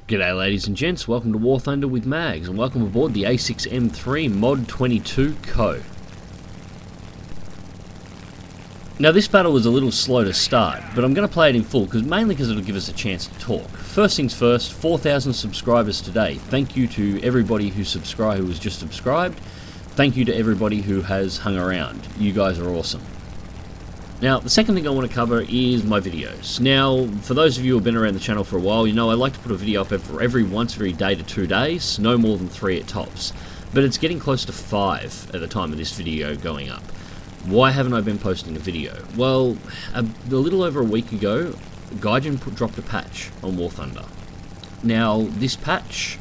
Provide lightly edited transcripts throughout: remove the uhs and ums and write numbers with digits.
G'day ladies and gents, welcome to War Thunder with Mags, and welcome aboard the A6M3 Mod 22 Co. Now this battle was a little slow to start, but I'm going to play it in full, mainly because it'll give us a chance to talk. First things first, 4,000 subscribers today. Thank you to everybody who was just subscribed. Thank you to everybody who has hung around. You guys are awesome. Now, the second thing I want to cover is my videos. Now, for those of you who have been around the channel for a while, you know I like to put a video up once every day to 2 days, no more than 3 at tops. But it's getting close to 5 at the time of this video going up. Why haven't I been posting a video? Well, a little over a week ago, Gaijin dropped a patch on War Thunder. Now, this patch,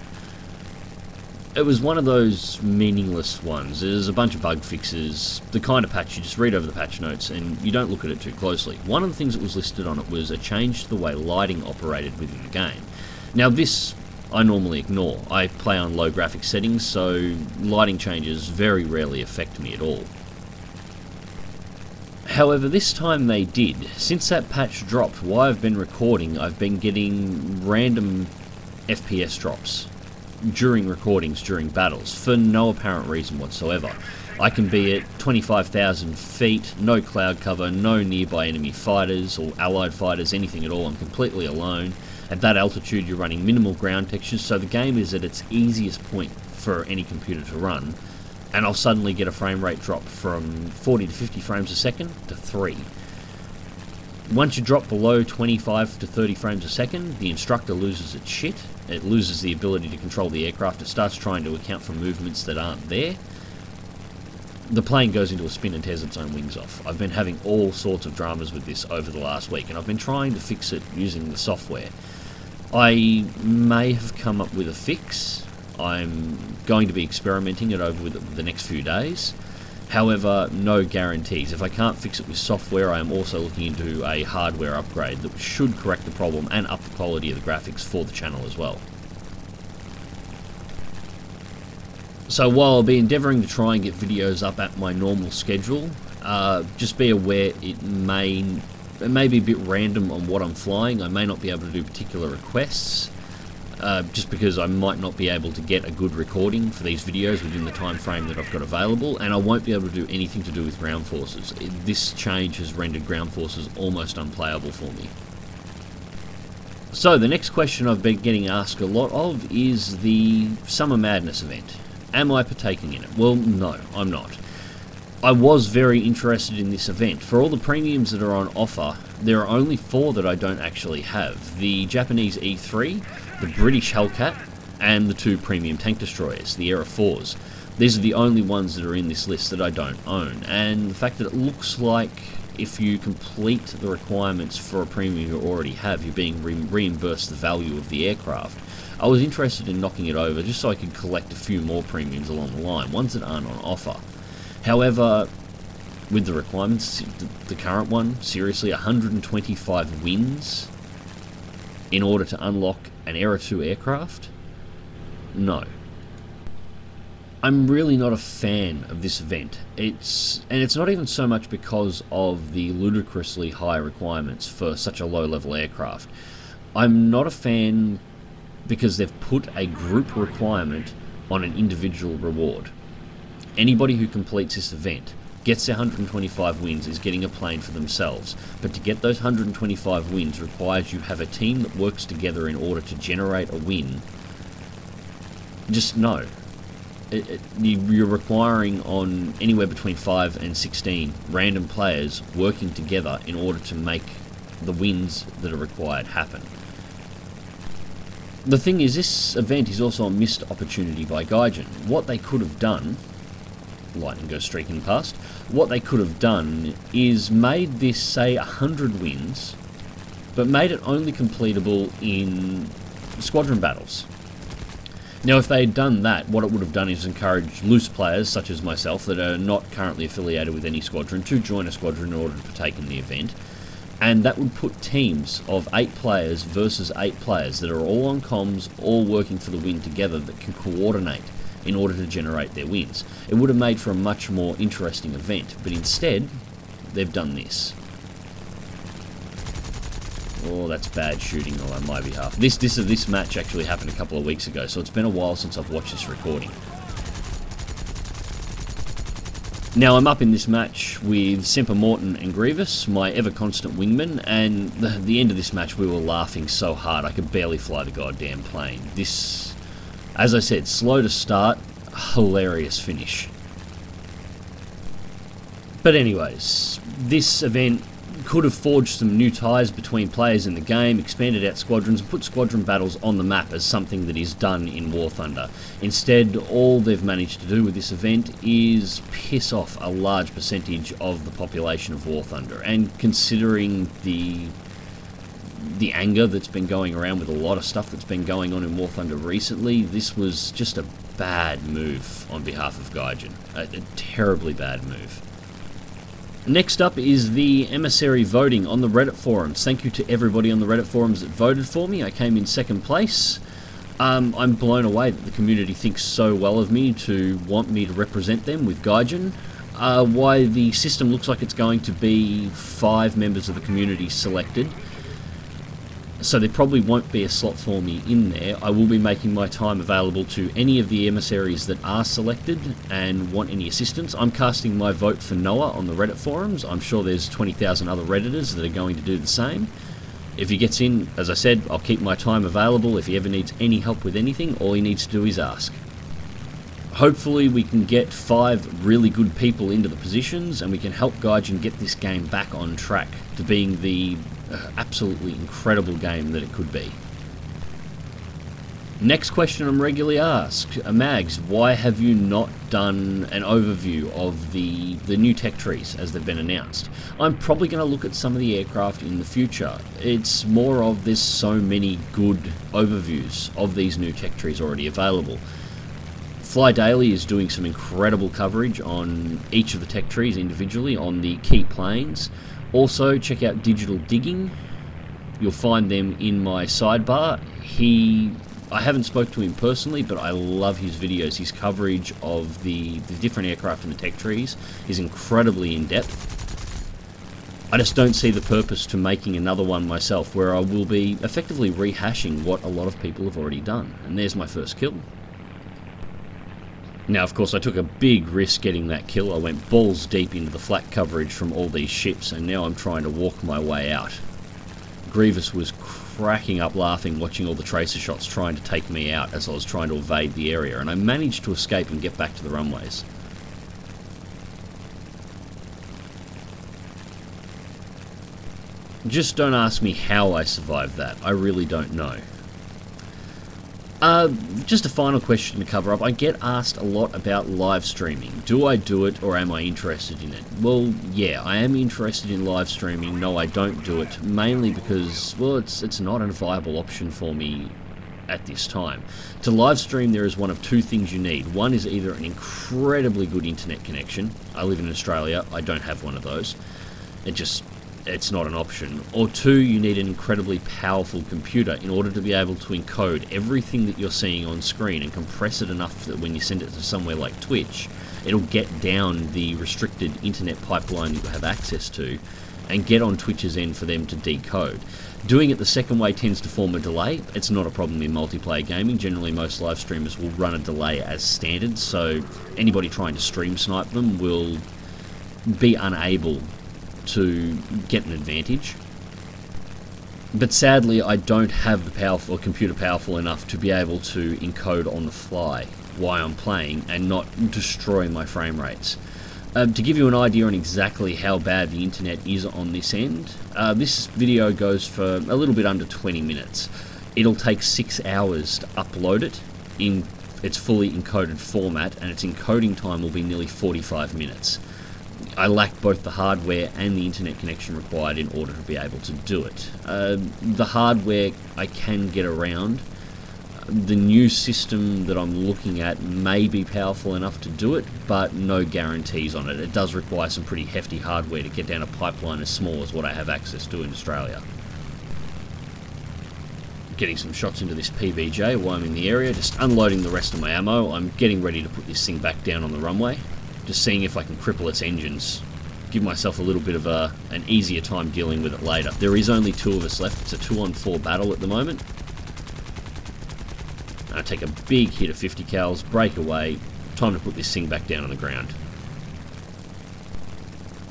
it was one of those meaningless ones. There's a bunch of bug fixes, the kind of patch you just read over the patch notes and you don't look at it too closely. One of the things that was listed on it was a change to the way lighting operated within the game. Now this I normally ignore. I play on low graphics settings, so lighting changes very rarely affect me at all. However, this time they did. Since that patch dropped, while I've been recording, I've been getting random FPS drops during recordings, during battles, for no apparent reason whatsoever. I can be at 25,000 feet, no cloud cover, no nearby enemy fighters or allied fighters, anything at all. I'm completely alone. At that altitude you're running minimal ground textures, so the game is at its easiest point for any computer to run, and I'll suddenly get a frame rate drop from 40 to 50 frames a second to 3. Once you drop below 25 to 30 frames a second, the instructor loses its shit. It loses the ability to control the aircraft. It starts trying to account for movements that aren't there. The plane goes into a spin and tears its own wings off. I've been having all sorts of dramas with this over the last week, and I've been trying to fix it using the software. I may have come up with a fix. I'm going to be experimenting it over with the next few days. However, no guarantees. If I can't fix it with software, I am also looking into a hardware upgrade that should correct the problem and up the quality of the graphics for the channel as well. So while I'll be endeavouring to try and get videos up at my normal schedule, just be aware it may be a bit random on what I'm flying. I may not be able to do particular requests. Just because I might not be able to get a good recording for these videos within the time frame that I've got available, and I won't be able to do anything to do with ground forces. This change has rendered ground forces almost unplayable for me. So the next question I've been getting asked a lot of is the Summer Madness event. Am I partaking in it? Well, no, I'm not. I was very interested in this event. For all the premiums that are on offer, there are only 4 that I don't actually have. The Japanese E3, the British Hellcat, and the 2 premium tank destroyers, the Era 4s. These are the only ones that are in this list that I don't own, and the fact that it looks like if you complete the requirements for a premium you already have, you're being reimbursed the value of the aircraft. I was interested in knocking it over just so I could collect a few more premiums along the line, ones that aren't on offer. However, with the requirements, the current one, seriously, 125 wins in order to unlock an Era 2 aircraft? No. I'm really not a fan of this event. It's not even so much because of the ludicrously high requirements for such a low-level aircraft. I'm not a fan because they've put a group requirement on an individual reward. Anybody who completes this event gets their 125 wins is getting a plane for themselves, but to get those 125 wins requires you have a team that works together in order to generate a win. Just no. You're requiring on anywhere between 5 and 16 random players working together in order to make the wins that are required happen. The thing is, this event is also a missed opportunity by Gaijin. What they could have done, lightning goes streaking past, what they could have done is made this, say, 100 wins, but made it only completable in squadron battles. Now, if they had done that, what it would have done is encourage loose players, such as myself, that are not currently affiliated with any squadron, to join a squadron in order to partake in the event. And that would put teams of 8 players versus 8 players that are all on comms, all working for the win together, that can coordinate in order to generate their wins. It would have made for a much more interesting event, but instead, they've done this. Oh, that's bad shooting on my behalf. This match actually happened a couple of weeks ago, so it's been a while since I've watched this recording. Now, I'm up in this match with Semper Morton and Grievous, my ever-constant wingman, and the end of this match we were laughing so hard I could barely fly the goddamn plane. This, as I said, slow to start, hilarious finish. But anyways, this event could have forged some new ties between players in the game, expanded out squadrons, and put squadron battles on the map as something that is done in War Thunder. Instead, all they've managed to do with this event is piss off a large percentage of the population of War Thunder. And considering the anger that's been going around with a lot of stuff that's been going on in War Thunder recently, this was just a bad move on behalf of Gaijin. A terribly bad move. Next up is the emissary voting on the Reddit forums. Thank you to everybody on the Reddit forums that voted for me. I came in second place. I'm blown away that the community thinks so well of me to want me to represent them with Gaijin. Why the system looks like it's going to be 5 members of the community selected. So there probably won't be a slot for me in there. I will be making my time available to any of the emissaries that are selected and want any assistance. I'm casting my vote for Noah on the Reddit forums. I'm sure there's 20,000 other Redditors that are going to do the same. If he gets in, as I said, I'll keep my time available. If he ever needs any help with anything, all he needs to do is ask. Hopefully we can get 5 really good people into the positions and we can help Gaijin get this game back on track to being the absolutely incredible game that it could be. Next question I'm regularly asked, Mags, why have you not done an overview of the new tech trees as they've been announced? I'm probably going to look at some of the aircraft in the future. It's more of there's so many good overviews of these new tech trees already available. Fly Daily is doing some incredible coverage on each of the tech trees individually on the key planes. Also, check out Digital Digging. You'll find them in my sidebar. I haven't spoke to him personally, but I love his videos. His coverage of the different aircraft in the tech trees is incredibly in-depth. I just don't see the purpose to making another one myself where I will be effectively rehashing what a lot of people have already done. And there's my first kill. Now, of course, I took a big risk getting that kill. I went balls deep into the flak coverage from all these ships, and now I'm trying to walk my way out. Grievous was cracking up laughing watching all the tracer shots trying to take me out as I was trying to evade the area, and I managed to escape and get back to the runways. Just don't ask me how I survived that. I really don't know. Just a final question to cover up. I get asked a lot about live streaming. Do I do it or am I interested in it? Well, yeah, I am interested in live streaming. No, I don't do it, mainly because, well, it's not a viable option for me at this time. To live stream, there is one of 2 things you need. One is either an incredibly good internet connection. I live in Australia. I don't have one of those. It's not an option. Or 2, you need an incredibly powerful computer in order to be able to encode everything that you're seeing on screen and compress it enough that when you send it to somewhere like Twitch, it'll get down the restricted internet pipeline that you have access to and get on Twitch's end for them to decode. Doing it the second way tends to form a delay. It's not a problem in multiplayer gaming. Generally, most live streamers will run a delay as standard, so anybody trying to stream snipe them will be unable to get an advantage. But sadly, I don't have the computer powerful enough to be able to encode on the fly while I'm playing and not destroy my frame rates. To give you an idea on exactly how bad the internet is on this end, this video goes for a little bit under 20 minutes. It'll take 6 hours to upload it in its fully encoded format, and its encoding time will be nearly 45 minutes. I lack both the hardware and the internet connection required in order to be able to do it. The hardware I can get around. The new system that I'm looking at may be powerful enough to do it, but no guarantees on it. It does require some pretty hefty hardware to get down a pipeline as small as what I have access to in Australia. Getting some shots into this PBJ while I'm in the area, just unloading the rest of my ammo. I'm getting ready to put this thing back down on the runway. Just seeing if I can cripple its engines give myself a little bit of an easier time dealing with it later. There is only 2 of us left. It's a 2-on-4 battle at the moment. I take a big hit of 50 cals, break away. Time to put this thing back down on the ground.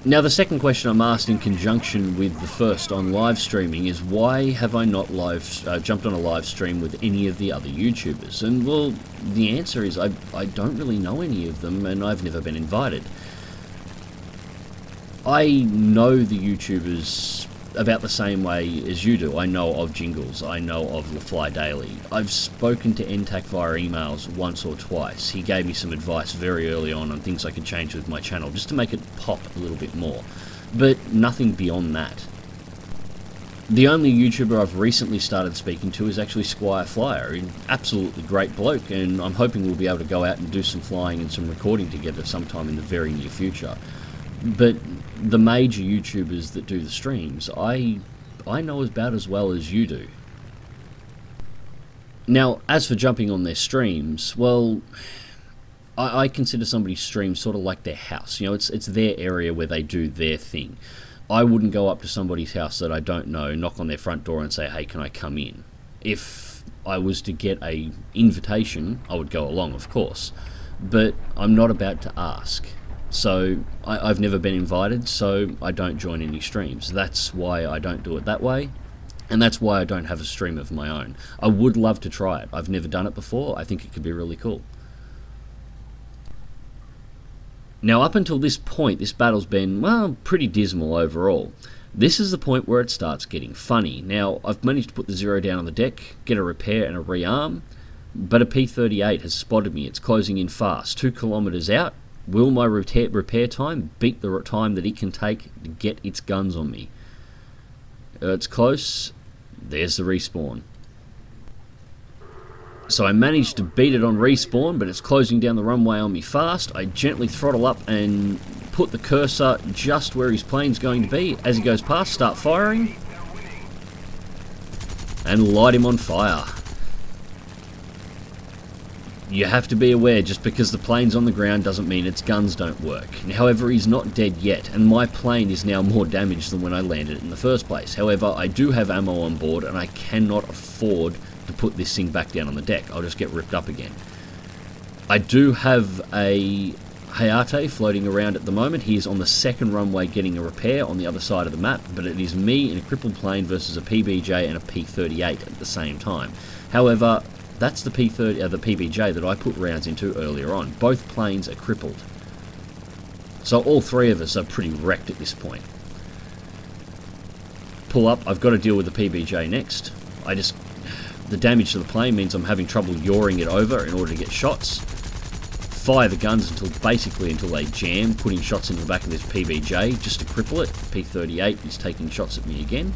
Now, the second question I'm asked in conjunction with the first on live streaming is, why have I not jumped on a live stream with any of the other YouTubers? And, well, the answer is I don't really know any of them, and I've never been invited. I know the YouTubers about the same way as you do. I know of Jingles, I know of LaFly Daily. I've spoken to NTAC via emails once or twice. He gave me some advice very early on things I could change with my channel, just to make it pop a little bit more. But nothing beyond that. The only YouTuber I've recently started speaking to is actually Squire Flyer, an absolutely great bloke, and I'm hoping we'll be able to go out and do some flying and some recording together sometime in the very near future. But the major YouTubers that do the streams, I know about as well as you do. Now, as for jumping on their streams, well, I consider somebody's stream sort of like their house. You know, it's their area where they do their thing. I wouldn't go up to somebody's house that I don't know, knock on their front door and say, hey, can I come in? If I was to get a invitation, I would go along, of course. But I'm not about to ask. So I've never been invited, so I don't join any streams. That's why I don't do it that way, and that's why I don't have a stream of my own. I would love to try it. I've never done it before. I think it could be really cool. Now, up until this point, this battle's been, well, pretty dismal overall. This is the point where it starts getting funny. Now, I've managed to put the 0 down on the deck, get a repair and a rearm, but a P-38 has spotted me. It's closing in fast, 2 kilometers out. Will my repair time beat the time that it can take to get its guns on me? It's close. There's the respawn. So I managed to beat it on respawn, but it's closing down the runway on me fast. I gently throttle up and put the cursor just where his plane's going to be. As he goes past, start firing. And light him on fire. You have to be aware, just because the plane's on the ground doesn't mean its guns don't work. However, he's not dead yet, and my plane is now more damaged than when I landed it in the first place. However, I do have ammo on board, and I cannot afford to put this thing back down on the deck. I'll just get ripped up again. I do have a Hayate floating around at the moment. He is on the second runway getting a repair on the other side of the map, but it is me in a crippled plane versus a PBJ and a P-38 at the same time. However, that's the PBJ that I put rounds into earlier on. Both planes are crippled. So all 3 of us are pretty wrecked at this point. Pull up, I've got to deal with the PBJ next. The damage to the plane means I'm having trouble yawing it over in order to get shots. Fire the guns until they jam, putting shots into the back of this PBJ just to cripple it. P-38 is taking shots at me again.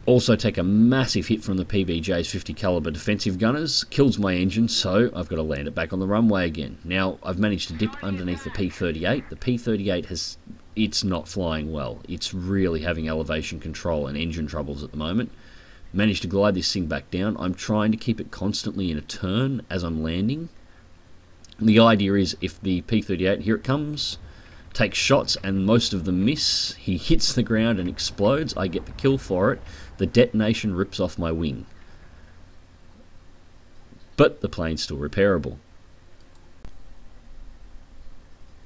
Also take a massive hit from the PBJ's 50 caliber defensive gunners, kills my engine, so I've got to land it back on the runway again. Now, I've managed to dip underneath the P-38. The P-38 it's not flying well. It's really having elevation control and engine troubles at the moment. Managed to glide this thing back down. I'm trying to keep it constantly in a turn as I'm landing. The idea is, if the P-38, here it comes, takes shots and most of them miss, he hits the ground and explodes, I get the kill for it, the detonation rips off my wing. But the plane's still repairable.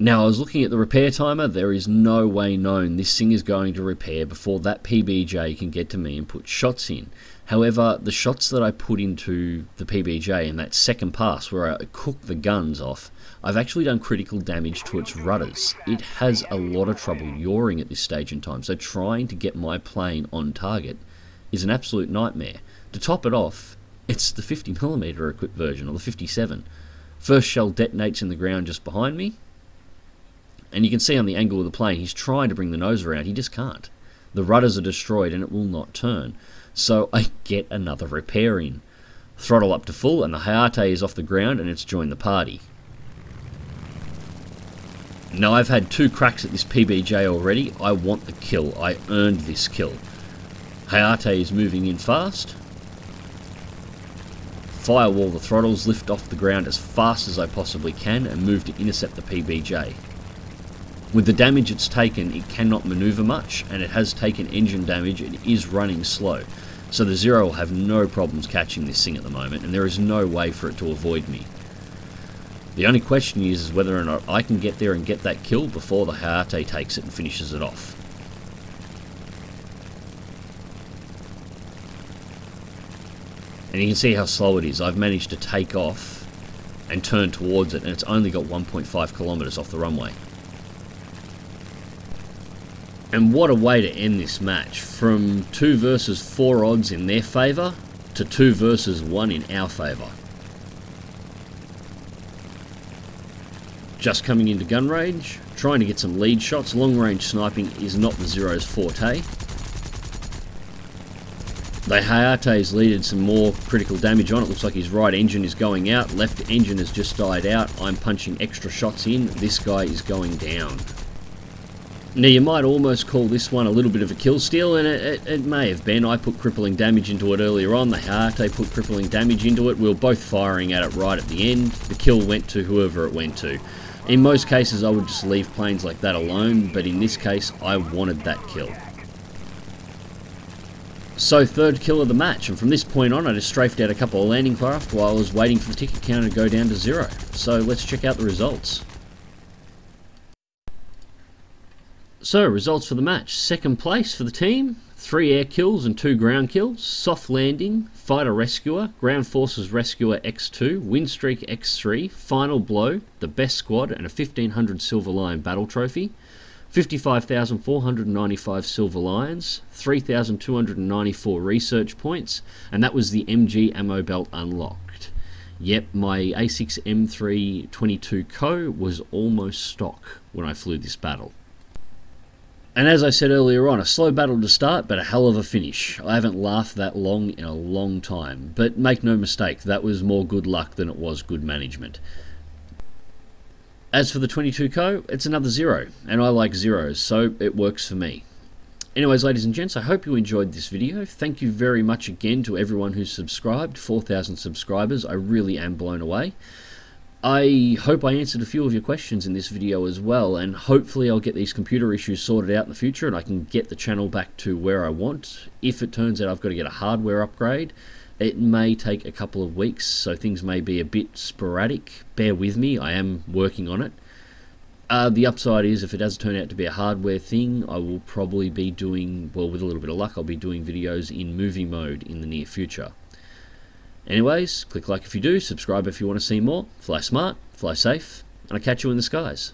Now, I was looking at the repair timer. There is no way known this thing is going to repair before that PBJ can get to me and put shots in. However, the shots that I put into the PBJ in that second pass where I cooked the guns off, I've actually done critical damage to its rudders. It has a lot of trouble yawing at this stage in time, so trying to get my plane on target is an absolute nightmare. To top it off, it's the 50mm equipped version, or the 57. First shell detonates in the ground just behind me, and you can see on the angle of the plane, he's trying to bring the nose around, he just can't. The rudders are destroyed and it will not turn. So I get another repair in. Throttle up to full and the Hayate is off the ground and it's joined the party. Now, I've had 2 cracks at this PBJ already. I want the kill. I earned this kill. Hayate is moving in fast. firewall the throttles, lift off the ground as fast as I possibly can, and move to intercept the PBJ. With the damage it's taken, it cannot maneuver much, and it has taken engine damage. It is running slow, so the Zero will have no problems catching this thing at the moment, and there is no way for it to avoid me. The only question is whether or not I can get there and get that kill before the Hayate takes it and finishes it off. And you can see how slow it is. I've managed to take off and turn towards it, and it's only got 1.5 kilometers off the runway. And what a way to end this match. From 2 versus 4 odds in their favour to 2 versus 1 in our favour. Just coming into gun range, trying to get some lead shots. Long range sniping is not the Zero's forte. The Hayate's leaded some more critical damage on. It looks like his right engine is going out, left engine has just died out. I'm punching extra shots in. This guy is going down. Now you might almost call this one a little bit of a kill steal, and it may have been. I put crippling damage into it earlier on, the Hayate put crippling damage into it. We were both firing at it right at the end. The kill went to whoever it went to. In most cases I would just leave planes like that alone, but in this case I wanted that kill. So 3rd kill of the match, and from this point on I just strafed out a couple of landing craft while I was waiting for the ticket counter to go down to 0. So let's check out the results. So, results for the match. 2nd place for the team, 3 air kills and 2 ground kills, soft landing, fighter rescuer, ground forces rescuer X2, win streak X3, final blow, the best squad, and a 1500 Silver Lion battle trophy, 55,495 Silver Lions, 3,294 research points, and that was the MG ammo belt unlocked. Yep, my A6M3 22 Co was almost stock when I flew this battle. And as I said earlier on, a slow battle to start, but a hell of a finish. I haven't laughed that long in a long time, but make no mistake, that was more good luck than it was good management. As for the 22 Co, it's another 0, and I like zeros, so it works for me. Anyways, ladies and gents, I hope you enjoyed this video. Thank you very much again to everyone who's subscribed. 4,000 subscribers, I really am blown away. I hope I answered a few of your questions in this video as well, and hopefully I'll get these computer issues sorted out in the future and I can get the channel back to where I want. If it turns out I've got to get a hardware upgrade, it may take a couple of weeks, so things may be a bit sporadic. Bear with me, I am working on it. The upside is, if it does turn out to be a hardware thing, I will probably be doing, well, with a little bit of luck, I'll be doing videos in movie mode in the near future. Anyways, click like if you do, subscribe if you want to see more, fly smart, fly safe, and I'll catch you in the skies.